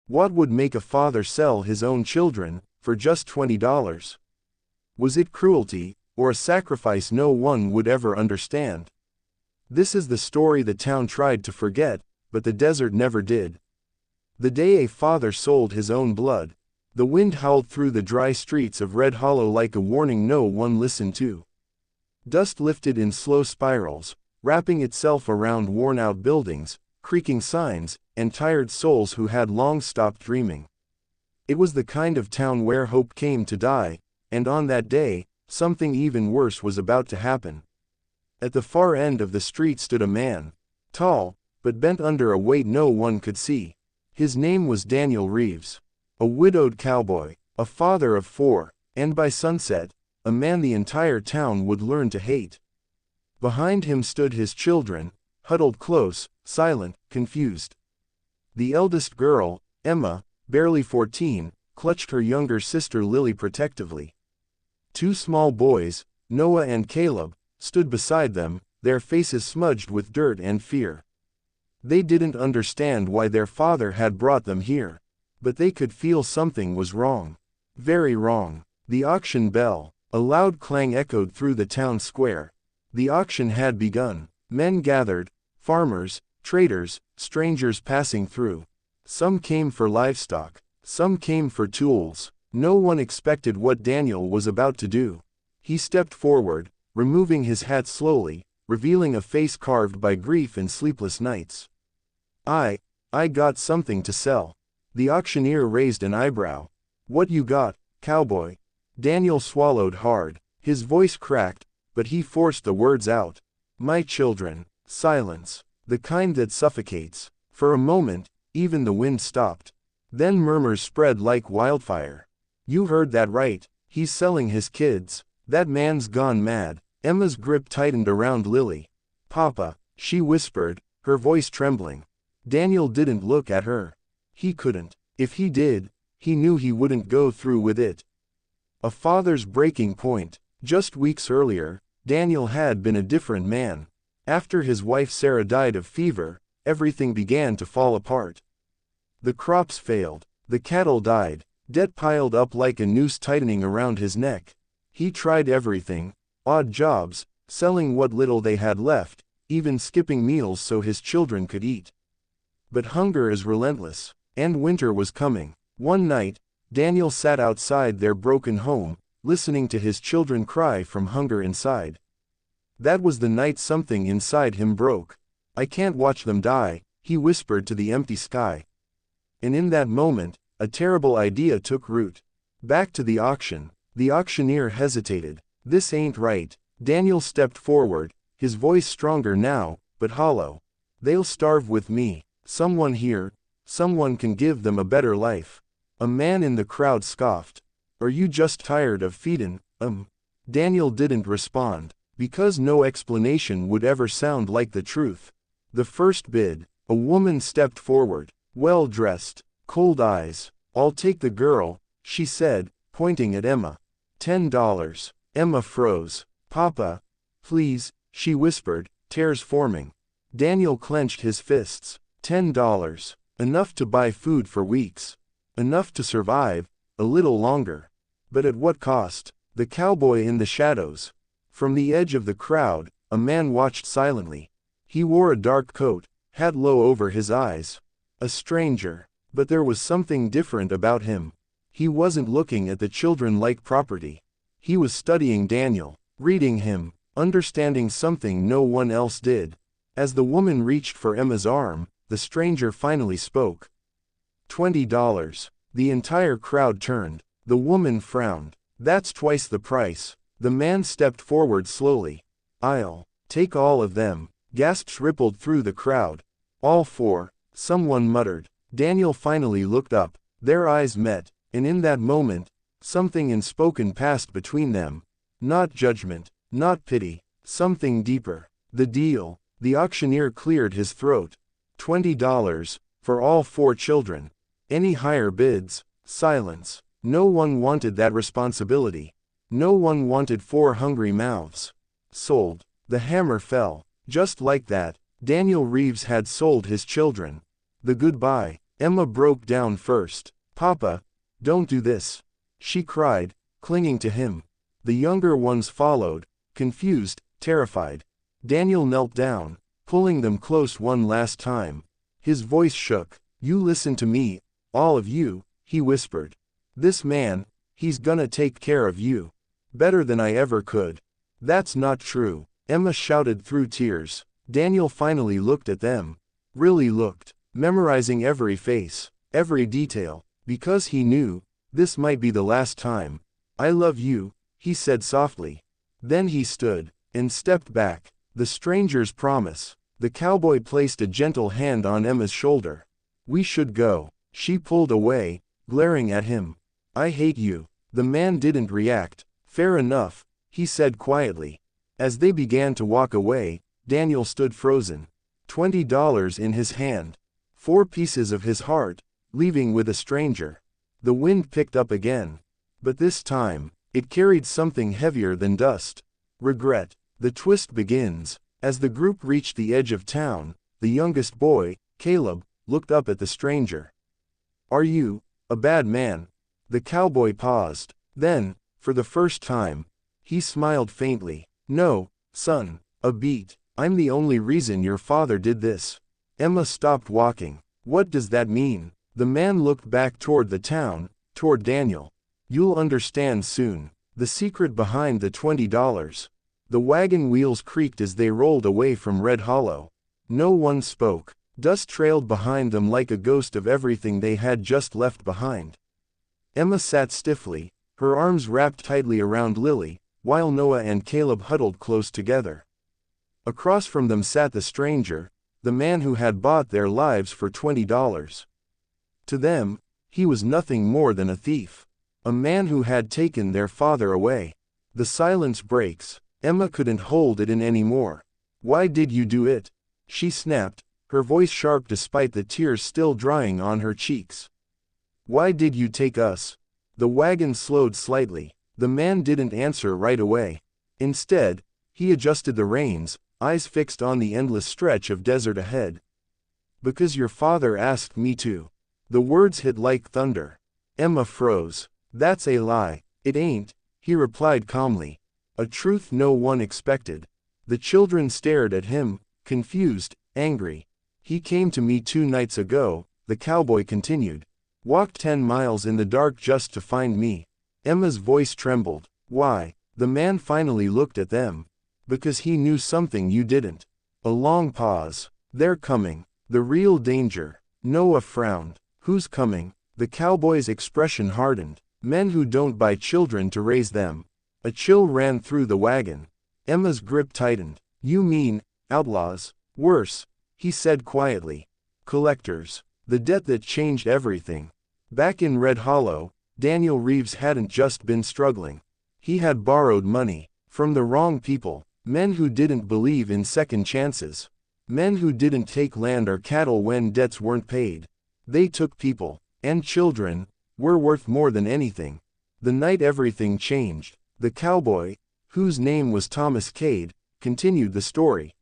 What would make a father sell his own children for just $20? Was it cruelty, or a sacrifice no one would ever understand? This is the story the town tried to forget, but the desert never did. The day a father sold his own blood, the wind howled through the dry streets of Red Hollow like a warning no one listened to. Dust lifted in slow spirals, wrapping itself around worn-out buildings, creaking signs, and tired souls who had long stopped dreaming. It was the kind of town where hope came to die, and on that day, something even worse was about to happen. At the far end of the street stood a man, tall, but bent under a weight no one could see. His name was Daniel Reeves. A widowed cowboy, a father of 4, and by sunset, a man the entire town would learn to hate. Behind him stood his children, huddled close, silent, confused. The eldest girl, Emma, barely 14, clutched her younger sister Lily protectively. 2 small boys, Noah and Caleb, stood beside them, their faces smudged with dirt and fear. They didn't understand why their father had brought them here, but they could feel something was wrong. Very wrong. The auction bell, a loud clang echoed through the town square. The auction had begun. Men gathered, farmers, traders, strangers passing through. Some came for livestock, some came for tools. No one expected what Daniel was about to do. He stepped forward, removing his hat slowly, revealing a face carved by grief and sleepless nights. I got something to sell. The auctioneer raised an eyebrow. What you got, cowboy? Daniel swallowed hard. His voice cracked, but he forced the words out. My children. Silence. The kind that suffocates. For a moment, even the wind stopped. Then murmurs spread like wildfire. You heard that right. He's selling his kids. That man's gone mad. Emma's grip tightened around Lily. Papa, she whispered, her voice trembling. Daniel didn't look at her. He couldn't. If he did, he knew he wouldn't go through with it. A father's breaking point. Just weeks earlier, Daniel had been a different man. After his wife Sarah died of fever, everything began to fall apart. The crops failed. The cattle died. Debt piled up like a noose tightening around his neck. He tried everything. Odd jobs, selling what little they had left, even skipping meals so his children could eat. But hunger is relentless, and winter was coming. One night, Daniel sat outside their broken home, listening to his children cry from hunger inside. That was the night something inside him broke. I can't watch them die, he whispered to the empty sky. And in that moment, a terrible idea took root. Back to the auction. The auctioneer hesitated. This ain't right. Daniel stepped forward, his voice stronger now, but hollow. They'll starve with me. Someone here, someone can give them a better life. A man in the crowd scoffed. Are you just tired of feedin' 'em? Daniel didn't respond, because no explanation would ever sound like the truth. The first bid. A woman stepped forward, well-dressed, cold eyes. I'll take the girl, she said, pointing at Emma. $10. Emma froze. Papa, please, she whispered, tears forming. Daniel clenched his fists. $10. Enough to buy food for weeks. Enough to survive, a little longer. But at what cost? The cowboy in the shadows. From the edge of the crowd, a man watched silently. He wore a dark coat, hat low over his eyes. A stranger. But there was something different about him. He wasn't looking at the children like property. He was studying Daniel, reading him, understanding something no one else did. As the woman reached for Emma's arm, the stranger finally spoke. $20. The entire crowd turned. The woman frowned. That's twice the price. The man stepped forward slowly. I'll take all of them. Gasps rippled through the crowd. All 4, someone muttered. Daniel finally looked up. Their eyes met, and in that moment, something unspoken passed between them. Not judgment, not pity, something deeper. The deal. The auctioneer cleared his throat. $20, for all 4 children. Any higher bids? Silence. No one wanted that responsibility. No one wanted 4 hungry mouths. Sold. The hammer fell. Just like that, Daniel Reeves had sold his children. The goodbye. Emma broke down first. "Papa, don't do this," she cried, clinging to him. The younger ones followed, confused, terrified. Daniel knelt down, pulling them close one last time. His voice shook. "You listen to me, all of you," he whispered. "This man, he's gonna take care of you. Better than I ever could." "That's not true," Emma shouted through tears. Daniel finally looked at them. Really looked, memorizing every face, every detail, because he knew, this might be the last time. "I love you," he said softly. Then he stood, and stepped back. The stranger's promise. The cowboy placed a gentle hand on Emma's shoulder. "We should go." She pulled away, glaring at him. "I hate you." The man didn't react. "Fair enough," he said quietly. As they began to walk away, Daniel stood frozen. $20 in his hand. 4 pieces of his heart, leaving with a stranger. The wind picked up again. But this time, it carried something heavier than dust. Regret. The twist begins. As the group reached the edge of town, the youngest boy, Caleb, looked up at the stranger. "Are you a bad man?" The cowboy paused. Then, for the first time, he smiled faintly. "No, son, a beat. I'm the only reason your father did this." Emma stopped walking. "What does that mean?" The man looked back toward the town, toward Daniel. "You'll understand soon. The secret behind the $20. The wagon wheels creaked as they rolled away from Red Hollow. No one spoke. Dust trailed behind them like a ghost of everything they had just left behind. Emma sat stiffly, her arms wrapped tightly around Lily, while Noah and Caleb huddled close together. Across from them sat the stranger, the man who had bought their lives for $20. To them, he was nothing more than a thief. A man who had taken their father away. The silence breaks. Emma couldn't hold it in anymore. "Why did you do it?" she snapped, her voice sharp despite the tears still drying on her cheeks. "Why did you take us?" The wagon slowed slightly. The man didn't answer right away. Instead, he adjusted the reins, eyes fixed on the endless stretch of desert ahead. "Because your father asked me to." The words hit like thunder. Emma froze. "That's a lie." "It ain't," he replied calmly. A truth no one expected. The children stared at him, confused, angry. "He came to me 2 nights ago," the cowboy continued. "Walked 10 miles in the dark just to find me." Emma's voice trembled. "Why?" The man finally looked at them. "Because he knew something you didn't." A long pause. "They're coming. The real danger." Noah frowned. "Who's coming?" The cowboy's expression hardened. "Men who don't buy children to raise them." A chill ran through the wagon. Emma's grip tightened. "You mean, outlaws?" "Worse," he said quietly. "Collectors. The debt that changed everything." Back in Red Hollow, Daniel Reeves hadn't just been struggling. He had borrowed money. From the wrong people. Men who didn't believe in second chances. Men who didn't take land or cattle when debts weren't paid. They took people, and children, were worth more than anything. The night everything changed, the cowboy, whose name was Thomas Cade, continued the story.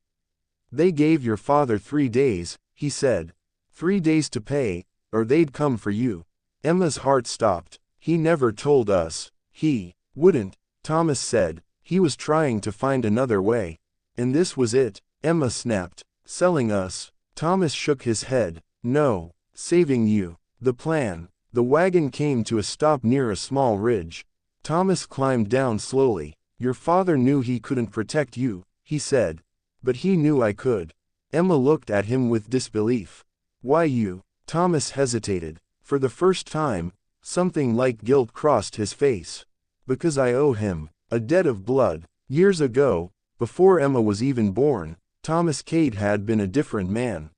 "They gave your father 3 days, he said. 3 days to pay, or they'd come for you." Emma's heart stopped. "He never told us. He wouldn't," Thomas said. "He was trying to find another way. And this was it." Emma snapped. "Selling us." Thomas shook his head. "No. Saving you. The plan." The wagon came to a stop near a small ridge. Thomas climbed down slowly. "Your father knew he couldn't protect you," he said. "But he knew I could." Emma looked at him with disbelief. "Why you?" Thomas hesitated. For the first time, something like guilt crossed his face. "Because I owe him. A debt of blood." Years ago, before Emma was even born, Thomas Cade had been a different man.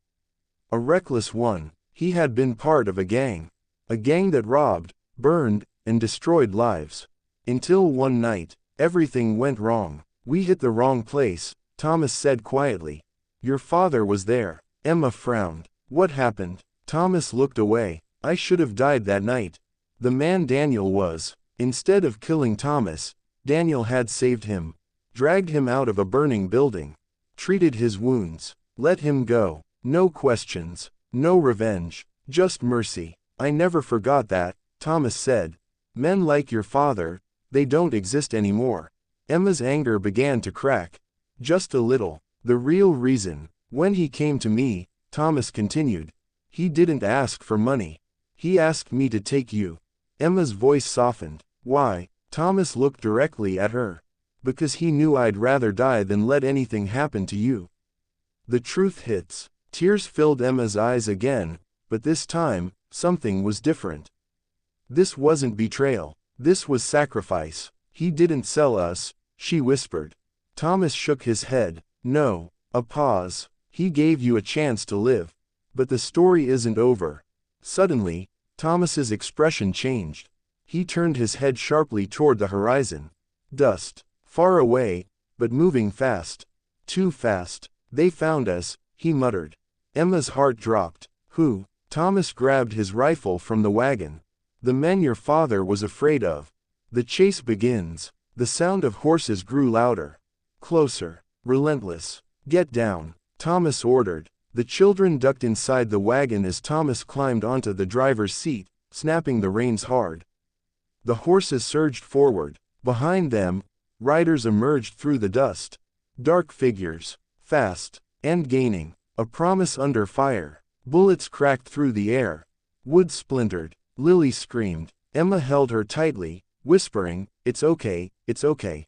A reckless one. He had been part of a gang. A gang that robbed, burned, and destroyed lives. Until one night, everything went wrong. "We hit the wrong place," Thomas said quietly. "Your father was there." Emma frowned. "What happened?" Thomas looked away. "I should have died that night." The man Daniel was. Instead of killing Thomas, Daniel had saved him. Dragged him out of a burning building. Treated his wounds. Let him go. No questions. No revenge. Just mercy. I never forgot that, Thomas said. Men like your father, they don't exist anymore. Emma's anger began to crack. Just a little. The real reason, when he came to me, Thomas continued, he didn't ask for money. He asked me to take you. Emma's voice softened. Why? Thomas looked directly at her. Because he knew I'd rather die than let anything happen to you. The truth hits. Tears filled Emma's eyes again, but this time, something was different. This wasn't betrayal. This was sacrifice. He didn't sell us, she whispered. Thomas shook his head. No. A pause. He gave you a chance to live. But the story isn't over. Suddenly, Thomas's expression changed. He turned his head sharply toward the horizon. Dust. Far away, but moving fast. Too fast. They found us, he muttered. Emma's heart dropped. Who? Thomas grabbed his rifle from the wagon. The men your father was afraid of. The chase begins. The sound of horses grew louder. Closer. Relentless. Get down, Thomas ordered. The children ducked inside the wagon as Thomas climbed onto the driver's seat, snapping the reins hard. The horses surged forward. Behind them, riders emerged through the dust. Dark figures. Fast. And gaining. A promise under fire. Bullets cracked through the air. Wood splintered. Lily screamed. Emma held her tightly, whispering, "It's okay, it's okay."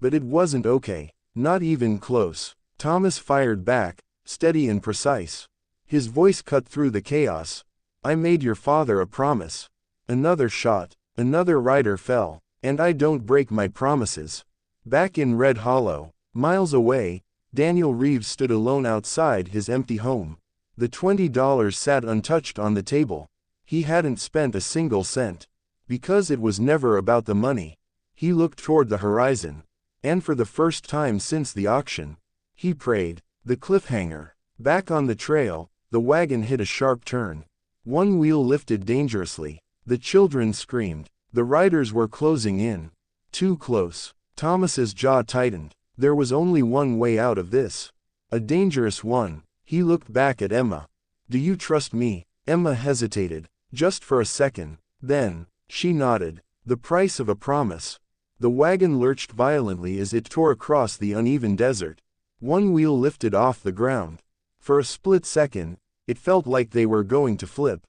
But it wasn't okay. Not even close. Thomas fired back, steady and precise. His voice cut through the chaos. I made your father a promise. Another shot. Another rider fell. And I don't break my promises. Back in Red Hollow, miles away, Daniel Reeves stood alone outside his empty home. The $20 sat untouched on the table. He hadn't spent a single cent. Because it was never about the money. He looked toward the horizon. And for the first time since the auction, he prayed. The cliffhanger. Back on the trail, the wagon hit a sharp turn. One wheel lifted dangerously. The children screamed. The riders were closing in. Too close. Thomas's jaw tightened. There was only one way out of this. A dangerous one. He looked back at Emma. Do you trust me? Emma hesitated. Just for a second. Then, she nodded. The price of a promise. The wagon lurched violently as it tore across the uneven desert. One wheel lifted off the ground. For a split second, it felt like they were going to flip.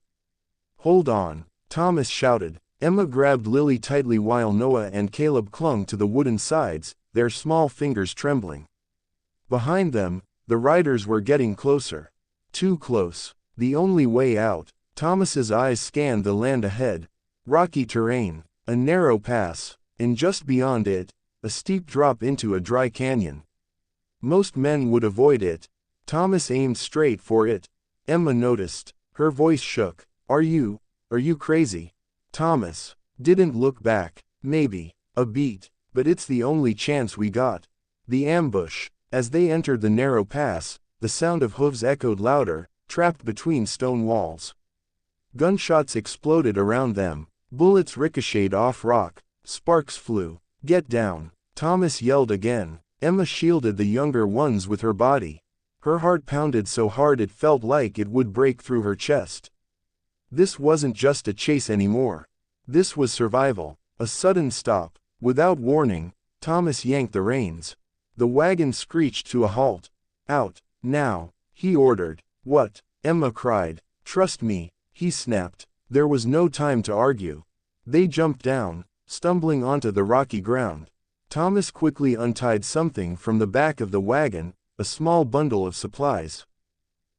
Hold on, Thomas shouted. Emma grabbed Lily tightly while Noah and Caleb clung to the wooden sides, their small fingers trembling. Behind them, the riders were getting closer. Too close. The only way out. Thomas's eyes scanned the land ahead. Rocky terrain. A narrow pass. And just beyond it, a steep drop into a dry canyon. Most men would avoid it. Thomas aimed straight for it. Emma noticed. Her voice shook. Are you crazy? Thomas didn't look back. Maybe a beat, but it's the only chance we got. The ambush. As they entered the narrow pass, the sound of hooves echoed louder, trapped between stone walls. Gunshots exploded around them. Bullets ricocheted off rock. Sparks flew. Get down, Thomas yelled again. Emma shielded the younger ones with her body. Her heart pounded so hard it felt like it would break through her chest. This wasn't just a chase anymore. This was survival. A sudden stop. Without warning, Thomas yanked the reins. The wagon screeched to a halt. Out, now, he ordered. What? Emma cried. Trust me, he snapped. There was no time to argue. They jumped down, stumbling onto the rocky ground. Thomas quickly untied something from the back of the wagon, a small bundle of supplies.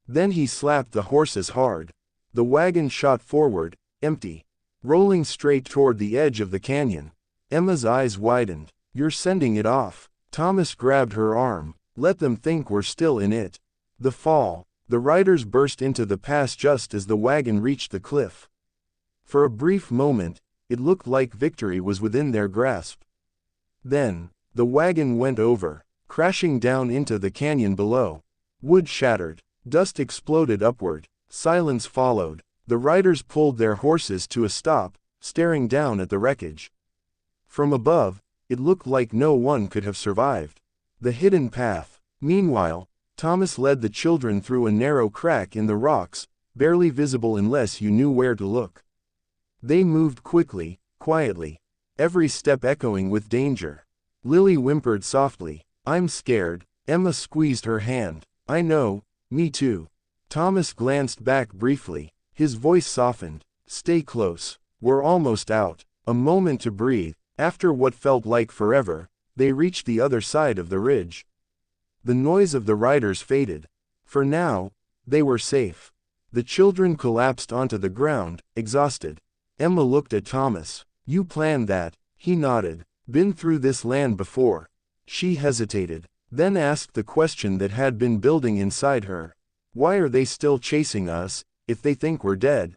Then he slapped the horses hard. The wagon shot forward, empty, rolling straight toward the edge of the canyon. Emma's eyes widened. You're sending it off. Thomas grabbed her arm. Let them think we're still in it. The fall. The riders burst into the pass just as the wagon reached the cliff. For a brief moment, it looked like victory was within their grasp. Then, the wagon went over, crashing down into the canyon below. Wood shattered. Dust exploded upward. Silence followed. The riders pulled their horses to a stop, staring down at the wreckage. From above, it looked like no one could have survived. The hidden path. Meanwhile, Thomas led the children through a narrow crack in the rocks, barely visible unless you knew where to look. They moved quickly, quietly, every step echoing with danger. Lily whimpered softly, "I'm scared." Emma squeezed her hand. "I know, me too." Thomas glanced back briefly, his voice softened. "Stay close. We're almost out." A moment to breathe. After what felt like forever, they reached the other side of the ridge. The noise of the riders faded. For now, they were safe. The children collapsed onto the ground, exhausted. Emma looked at Thomas. "You planned that?" He nodded. "Been through this land before." She hesitated, then asked the question that had been building inside her. "Why are they still chasing us, if they think we're dead?"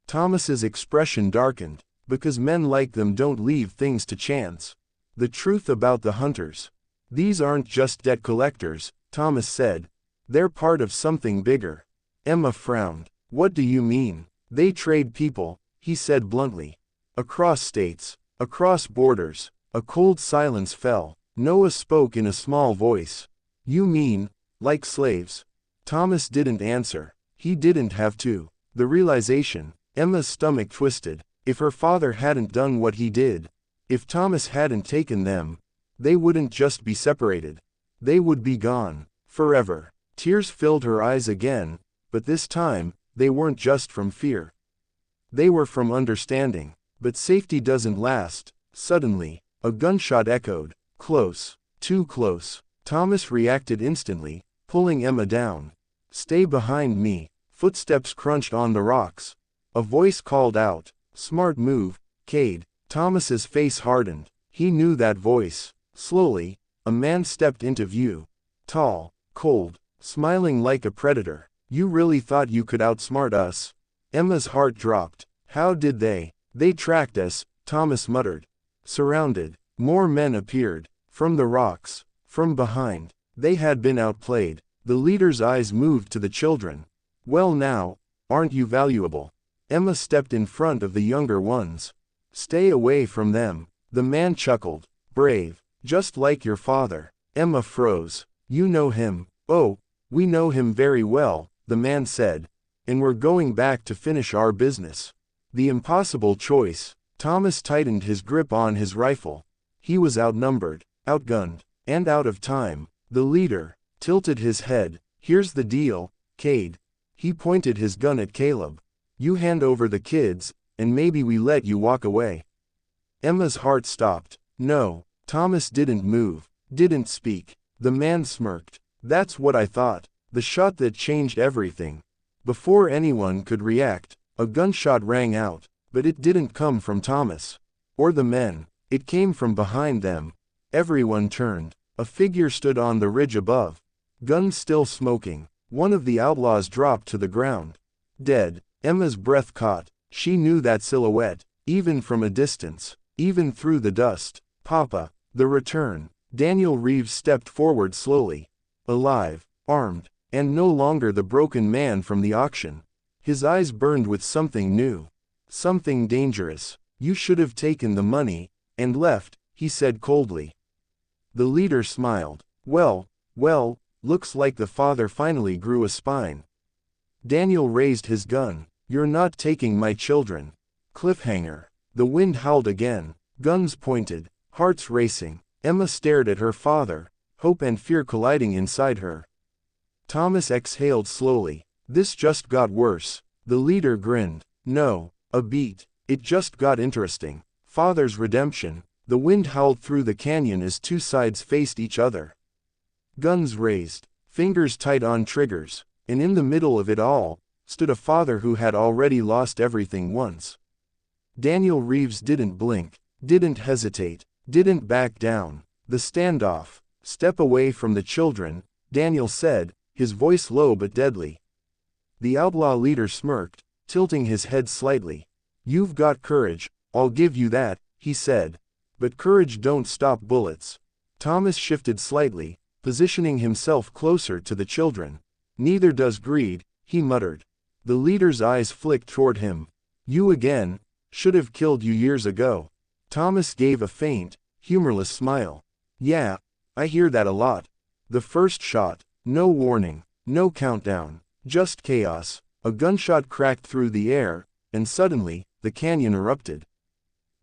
Thomas's expression darkened. "Because men like them don't leave things to chance. The truth about the hunters. These aren't just debt collectors," Thomas said. "They're part of something bigger." Emma frowned. "What do you mean?" "They trade people," he said bluntly. "Across states, across borders." A cold silence fell. Noah spoke in a small voice. "You mean, like slaves?" Thomas didn't answer. He didn't have to. The realization, Emma's stomach twisted. If her father hadn't done what he did, if Thomas hadn't taken them, they wouldn't just be separated. They would be gone. Forever. Tears filled her eyes again, but this time, they weren't just from fear. They were from understanding. But safety doesn't last. Suddenly, a gunshot echoed. Close. Too close. Thomas reacted instantly, pulling Emma down. "Stay behind me." Footsteps crunched on the rocks. A voice called out, "Smart move, Cade." Thomas's face hardened. He knew that voice. Slowly, a man stepped into view. Tall, cold, smiling like a predator. "You really thought you could outsmart us?" Emma's heart dropped. "How did they?" "They tracked us," Thomas muttered. Surrounded, more men appeared. From the rocks, from behind. They had been outplayed. The leader's eyes moved to the children. "Well now, aren't you valuable?" Emma stepped in front of the younger ones. "Stay away from them." The man chuckled. "Brave, just like your father." Emma froze. "You know him?" "Oh, we know him very well," the man said. "And we're going back to finish our business." The impossible choice. Thomas tightened his grip on his rifle. He was outnumbered, outgunned, and out of time. The leader tilted his head. "Here's the deal, Cade." He pointed his gun at Caleb. "You hand over the kids, and maybe we let you walk away." Emma's heart stopped. "No." Thomas didn't move, didn't speak. The man smirked. "That's what I thought." The shot that changed everything. Before anyone could react, a gunshot rang out, but it didn't come from Thomas or the men. It came from behind them. Everyone turned. A figure stood on the ridge above. Gun still smoking. One of the outlaws dropped to the ground. Dead. Emma's breath caught. She knew that silhouette, even from a distance, even through the dust. "Papa." The return. Daniel Reeves stepped forward slowly. Alive, armed, and no longer the broken man from the auction. His eyes burned with something new. Something dangerous. "You should have taken the money, and left," he said coldly. The leader smiled. Well, looks like the father finally grew a spine." Daniel raised his gun. "You're not taking my children." Cliffhanger. The wind howled again. Guns pointed. Hearts racing. Emma stared at her father, hope and fear colliding inside her. Thomas exhaled slowly. "This just got worse." The leader grinned. "No, a beat. It just got interesting." Father's redemption. The wind howled through the canyon as two sides faced each other. Guns raised, fingers tight on triggers, and in the middle of it all, stood a father who had already lost everything once. Daniel Reeves didn't blink, didn't hesitate, didn't back down. The standoff. "Step away from the children," Daniel said, his voice low but deadly. The outlaw leader smirked, tilting his head slightly. "You've got courage, I'll give you that," he said. "But courage don't stop bullets." Thomas shifted slightly, positioning himself closer to the children. "Neither does greed," he muttered. The leader's eyes flicked toward him. "You again? Should have killed you years ago." Thomas gave a faint, humorless smile. "Yeah, I hear that a lot." The first shot. No warning, no countdown, just chaos. A gunshot cracked through the air, and suddenly, the canyon erupted.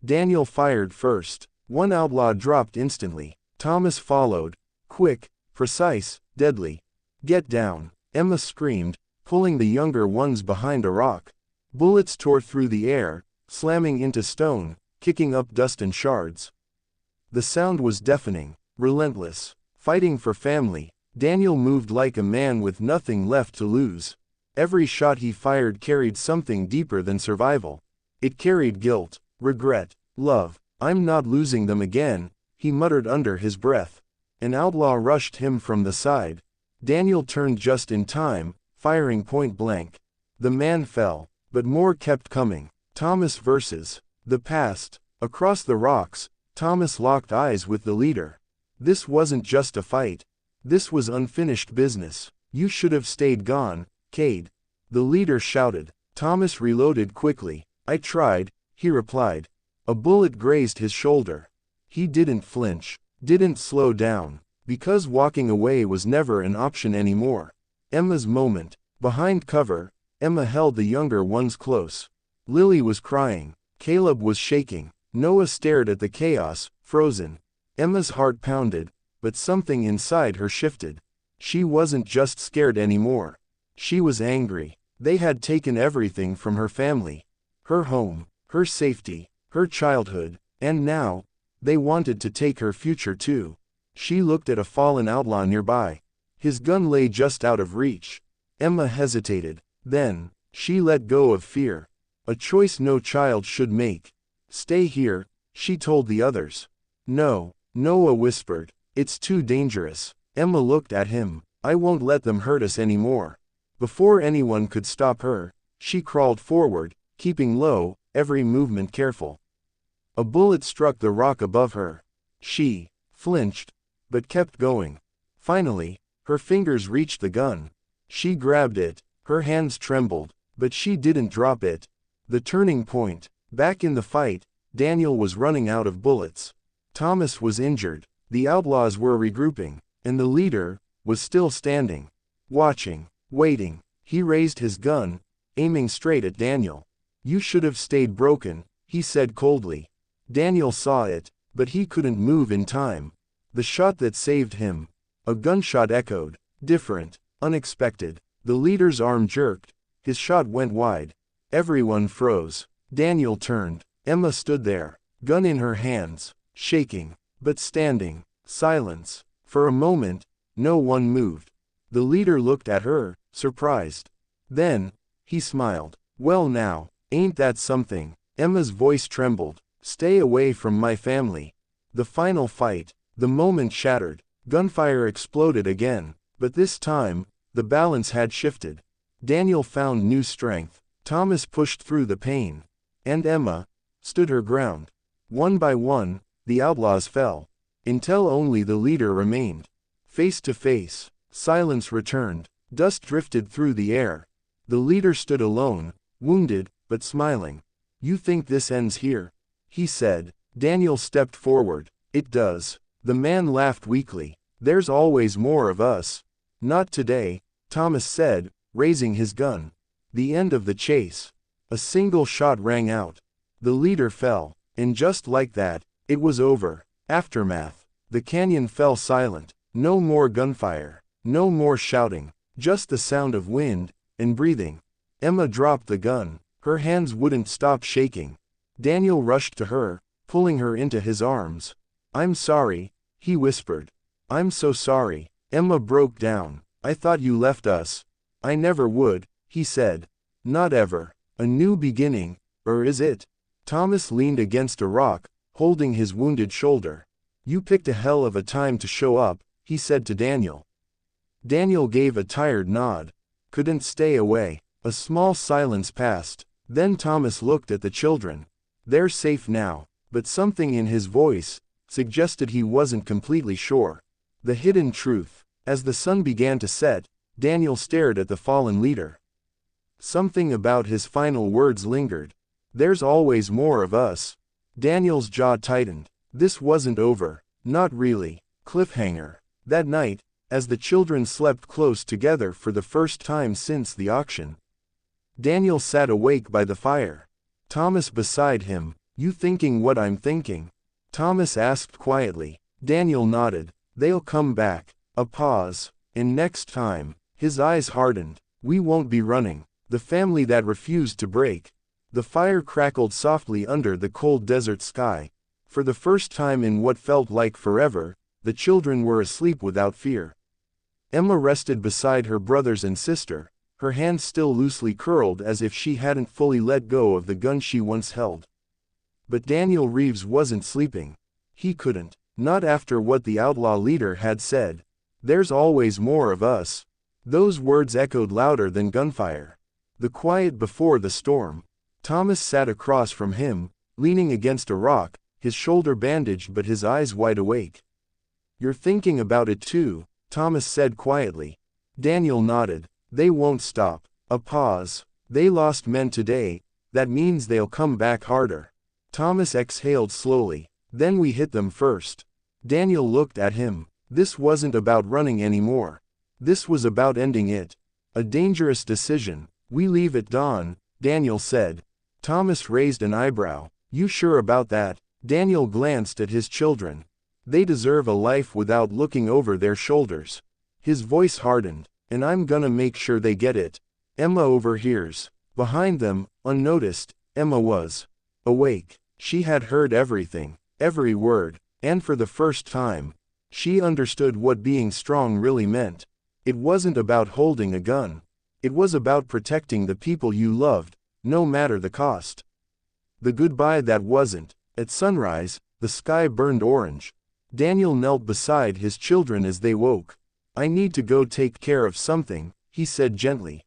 Daniel fired first. One outlaw dropped instantly. Thomas followed. Quick, precise, deadly. "Get down!" Emma screamed, pulling the younger ones behind a rock. Bullets tore through the air, slamming into stone, kicking up dust and shards. The sound was deafening, relentless. Fighting for family, Daniel moved like a man with nothing left to lose. Every shot he fired carried something deeper than survival. It carried guilt, regret, love. "I'm not losing them again," he muttered under his breath. An outlaw rushed him from the side. Daniel turned just in time, firing point blank. The man fell, but more kept coming. Thomas versus the past. Across the rocks, Thomas locked eyes with the leader. This wasn't just a fight. This was unfinished business. "You should have stayed gone, Cade," the leader shouted. Thomas reloaded quickly. "I tried," he replied. A bullet grazed his shoulder. He didn't flinch, didn't slow down, because walking away was never an option anymore. Emma's moment. Behind cover, Emma held the younger ones close. Lily was crying. Caleb was shaking. Noah stared at the chaos, frozen. Emma's heart pounded, but something inside her shifted. She wasn't just scared anymore. She was angry. They had taken everything from her family. Her home, her safety, her childhood, and now, they wanted to take her future too. She looked at a fallen outlaw nearby. His gun lay just out of reach. Emma hesitated. Then, she let go of fear. A choice no child should make. "Stay here," she told the others. "No," Noah whispered. "It's too dangerous." Emma looked at him. "I won't let them hurt us anymore." Before anyone could stop her, she crawled forward, keeping low, every movement careful. A bullet struck the rock above her. She flinched, but kept going. Finally, her fingers reached the gun. She grabbed it. Her hands trembled, but she didn't drop it. The turning point. Back in the fight, Daniel was running out of bullets. Thomas was injured. The outlaws were regrouping, and the leader was still standing, watching, waiting. He raised his gun, aiming straight at Daniel. "You should have stayed broken," he said coldly. Daniel saw it, but he couldn't move in time. The shot that saved him. A gunshot echoed, different, unexpected. The leader's arm jerked. His shot went wide. Everyone froze. Daniel turned. Emma stood there, gun in her hands, shaking, but standing. Silence. For a moment, no one moved. The leader looked at her, surprised. Then, he smiled. "Well now, ain't that something?" Emma's voice trembled. "Stay away from my family." The final fight. The moment shattered. Gunfire exploded again, but this time, the balance had shifted. Daniel found new strength. Thomas pushed through the pain. And Emma stood her ground. One by one, the outlaws fell, until only the leader remained. Face to face, silence returned. Dust drifted through the air. The leader stood alone, wounded, but smiling. "You think this ends here?" he said. Daniel stepped forward. "It does." The man laughed weakly. "There's always more of us." "Not today," Thomas said, raising his gun. The end of the chase. A single shot rang out. The leader fell, and just like that, it was over. Aftermath. The canyon fell silent. No more gunfire. No more shouting. Just the sound of wind and breathing. Emma dropped the gun. Her hands wouldn't stop shaking. Daniel rushed to her, pulling her into his arms. "I'm sorry," he whispered. "I'm so sorry." Emma broke down. "I thought you left us." "I never would," he said. "Not ever. A new beginning, or is it?" Thomas leaned against a rock, holding his wounded shoulder. "You picked a hell of a time to show up," he said to Daniel. Daniel gave a tired nod. "Couldn't stay away." A small silence passed. Then Thomas looked at the children. "They're safe now," but something in his voice suggested he wasn't completely sure. The hidden truth. As the sun began to set, Daniel stared at the fallen leader. Something about his final words lingered. "There's always more of us." Daniel's jaw tightened. This wasn't over. Not really. Cliffhanger. That night, as the children slept close together for the first time since the auction, Daniel sat awake by the fire. Thomas beside him. You thinking what I'm thinking? Thomas asked quietly. Daniel nodded. They'll come back. A pause. And next time. His eyes hardened. We won't be running. The family that refused to break. The fire crackled softly under the cold desert sky. For the first time in what felt like forever, the children were asleep without fear. Emma rested beside her brothers and sister, her hands still loosely curled as if she hadn't fully let go of the gun she once held. But Daniel Reeves wasn't sleeping. He couldn't. Not after what the outlaw leader had said. There's always more of us. Those words echoed louder than gunfire. The quiet before the storm. Thomas sat across from him, leaning against a rock, his shoulder bandaged but his eyes wide awake. You're thinking about it too, Thomas said quietly. Daniel nodded. They won't stop. A pause. They lost men today, that means they'll come back harder. Thomas exhaled slowly. Then we hit them first. Daniel looked at him. This wasn't about running anymore. This was about ending it. A dangerous decision. We leave at dawn, Daniel said. Thomas raised an eyebrow. You sure about that? Daniel glanced at his children. They deserve a life without looking over their shoulders. His voice hardened. And I'm gonna make sure they get it. Emma overhears. Behind them, unnoticed, Emma was awake. She had heard everything, every word, and for the first time, she understood what being strong really meant. It wasn't about holding a gun. It was about protecting the people you loved, no matter the cost. The goodbye that wasn't. At sunrise, the sky burned orange. Daniel knelt beside his children as they woke. I need to go take care of something, he said gently.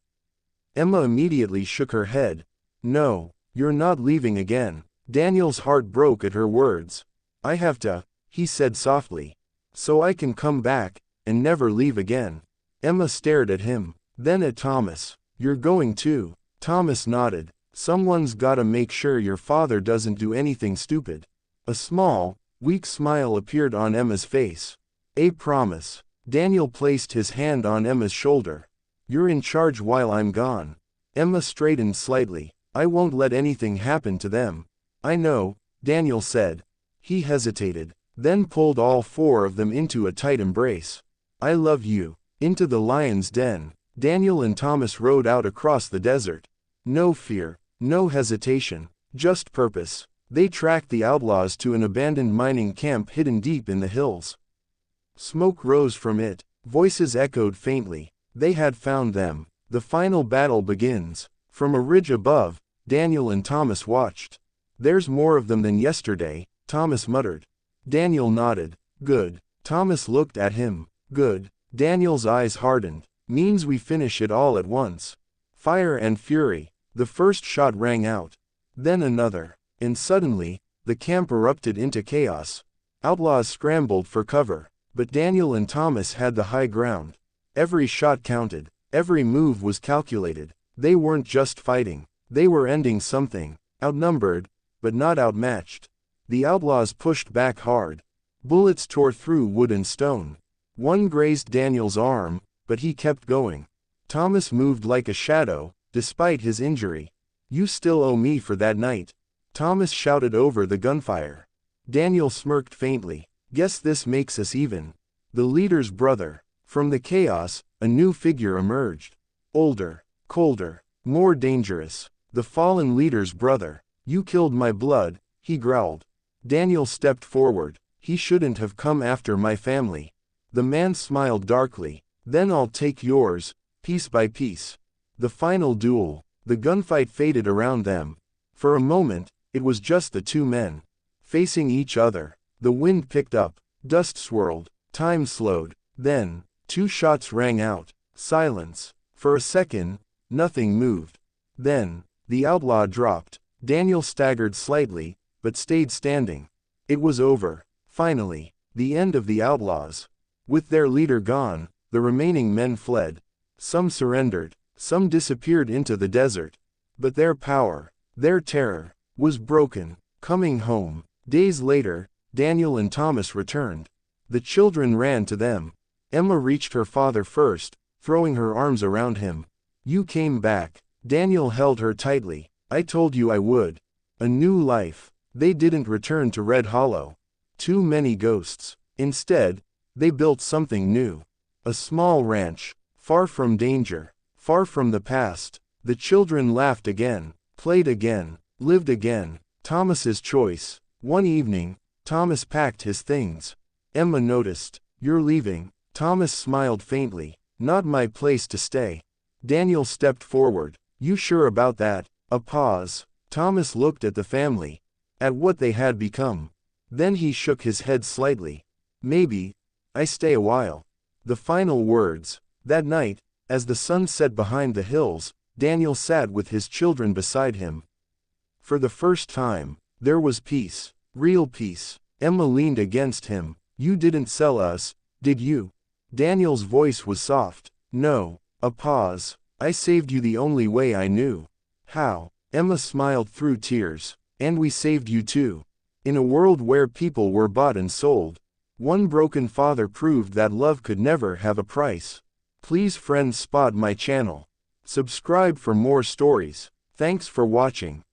Emma immediately shook her head. No, you're not leaving again. Daniel's heart broke at her words. I have to, he said softly. So I can come back, and never leave again. Emma stared at him, then at Thomas. You're going too. Thomas nodded. Someone's gotta make sure your father doesn't do anything stupid. A small, weak smile appeared on Emma's face. A promise. Daniel placed his hand on Emma's shoulder. You're in charge while I'm gone. Emma straightened slightly. I won't let anything happen to them. I know, Daniel said. He hesitated, then pulled all four of them into a tight embrace. I love you. Into the lion's den, Daniel and Thomas rode out across the desert. No fear, no hesitation, just purpose. They tracked the outlaws to an abandoned mining camp hidden deep in the hills. Smoke rose from it, voices echoed faintly. They had found them. The final battle begins. From a ridge above, Daniel and Thomas watched. There's more of them than yesterday, Thomas muttered. Daniel nodded. Good. Thomas looked at him. Good. Daniel's eyes hardened. Means we finish it all at once. Fire and fury. The first shot rang out. Then another. And suddenly, the camp erupted into chaos. Outlaws scrambled for cover. But Daniel and Thomas had the high ground. Every shot counted. Every move was calculated. They weren't just fighting. They were ending something. Outnumbered, but not outmatched. The outlaws pushed back hard. Bullets tore through wood and stone. One grazed Daniel's arm, but he kept going. Thomas moved like a shadow, despite his injury. You still owe me for that night. Thomas shouted over the gunfire. Daniel smirked faintly. Guess this makes us even. The leader's brother. From the chaos, a new figure emerged. Older, colder, more dangerous. The fallen leader's brother. You killed my blood, he growled. Daniel stepped forward. He shouldn't have come after my family. The man smiled darkly. Then I'll take yours, piece by piece. The final duel. The gunfight faded around them. For a moment, it was just the two men. Facing each other. The wind picked up. Dust swirled. Time slowed. Then, two shots rang out. Silence. For a second, nothing moved. Then, the outlaw dropped. Daniel staggered slightly, but stayed standing. It was over. Finally, the end of the outlaws. With their leader gone, the remaining men fled. Some surrendered. Some disappeared into the desert. But their power, their terror, was broken. Coming home. Days later, Daniel and Thomas returned. The children ran to them. Emma reached her father first, throwing her arms around him. You came back. Daniel held her tightly. I told you I would. A new life. They didn't return to Red Hollow. Too many ghosts. Instead, they built something new. A small ranch. Far from danger. Far from the past. The children laughed again. Played again. Lived again. Thomas's choice. One evening, Thomas packed his things. Emma noticed. You're leaving. Thomas smiled faintly. Not my place to stay. Daniel stepped forward. You sure about that? A pause. Thomas looked at the family. At what they had become. Then he shook his head slightly. Maybe. I stay a while. The final words. That night, as the sun set behind the hills, Daniel sat with his children beside him. For the first time, there was peace. Real peace. Emma leaned against him. You didn't sell us, did you? Daniel's voice was soft. No. A pause. I saved you the only way I knew. How? Emma smiled through tears. And we saved you too. In a world where people were bought and sold, one broken father proved that love could never have a price. Please friends spot my channel. Subscribe for more stories. Thanks for watching.